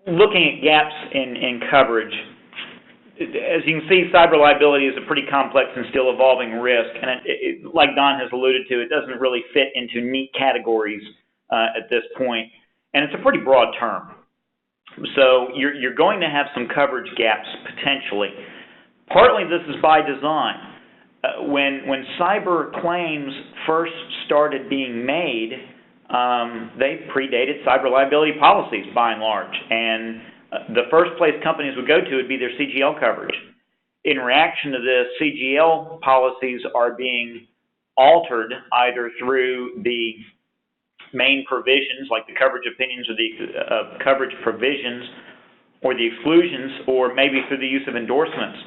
looking at gaps in coverage, as you can see, cyber liability is a pretty complex and still evolving risk, and like Don has alluded to, it doesn't really fit into neat categories at this point, and it's a pretty broad term. So you're going to have some coverage gaps potentially. Partly this is by design. When cyber claims first started being made, they predated cyber liability policies by and large, and the first place companies would go to would be their CGL coverage. In reaction to this, CGL policies are being altered either through the main provisions, like the coverage opinions or the coverage provisions, or the exclusions, or maybe through the use of endorsements.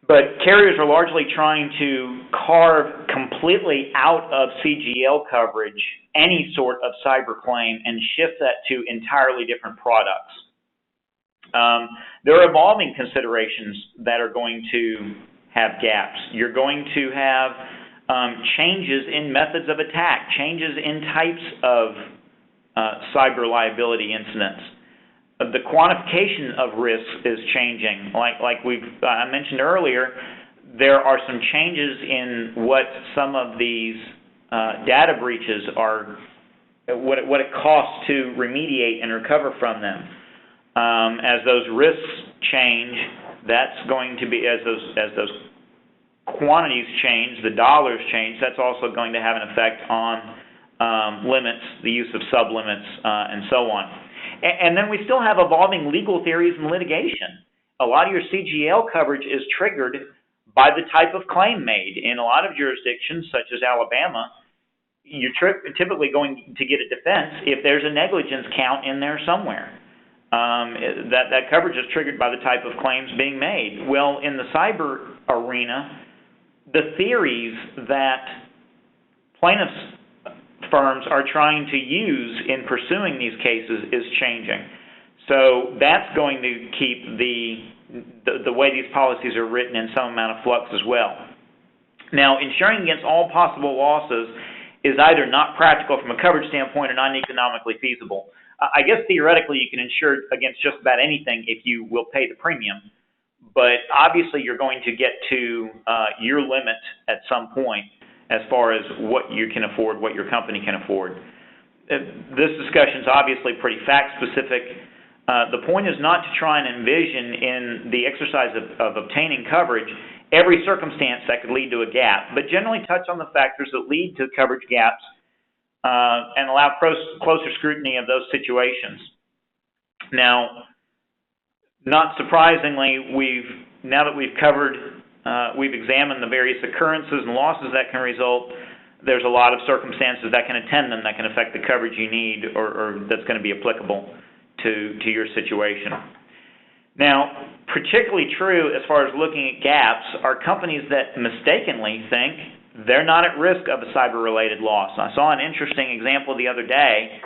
But carriers are largely trying to carve completely out of CGL coverage any sort of cyber claim and shift that to entirely different products. There are evolving considerations that are going to have gaps. You're going to have changes in methods of attack, changes in types of cyber liability incidents. The quantification of risks is changing. Like I mentioned earlier, there are some changes in what some of these data breaches are, what it costs to remediate and recover from them. As those risks change, that's going to be, as those quantities change, the dollars change, that's also going to have an effect on limits, the use of sublimits, and so on. And then we still have evolving legal theories and litigation. A lot of your CGL coverage is triggered by the type of claim made. In a lot of jurisdictions, such as Alabama, you're typically going to get a defense if there's a negligence count in there somewhere. That coverage is triggered by the type of claims being made. Well, in the cyber arena, the theories that plaintiffs' firms are trying to use in pursuing these cases is changing. So that's going to keep the way these policies are written in some amount of flux as well. Now, insuring against all possible losses is either not practical from a coverage standpoint or not economically feasible. I guess theoretically you can insure against just about anything if you will pay the premium, but obviously you're going to get to your limit at some point as far as what you can afford, what your company can afford. This discussion is obviously pretty fact-specific. The point is not to try and envision in the exercise of obtaining coverage every circumstance that could lead to a gap, but generally touch on the factors that lead to coverage gaps and allow closer scrutiny of those situations. Now, not surprisingly, now that we've covered, we've examined the various occurrences and losses that can result, there's a lot of circumstances that can attend them that can affect the coverage you need or that's going to be applicable to your situation. Now, particularly true as far as looking at gaps are companies that mistakenly think they're not at risk of a cyber-related loss. I saw an interesting example the other day,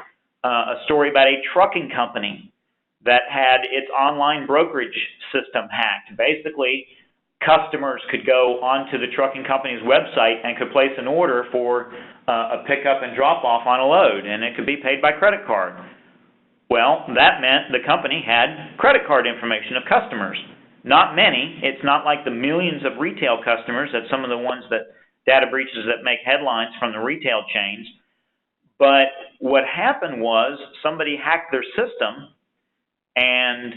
a story about a trucking company that had its online brokerage system hacked. Basically, customers could go onto the trucking company's website and could place an order for a pickup and drop-off on a load, and it could be paid by credit card. Well, that meant the company had credit card information of customers. Not many. It's not like the millions of retail customers that some of the ones that data breaches that make headlines from the retail chains. But what happened was somebody hacked their system and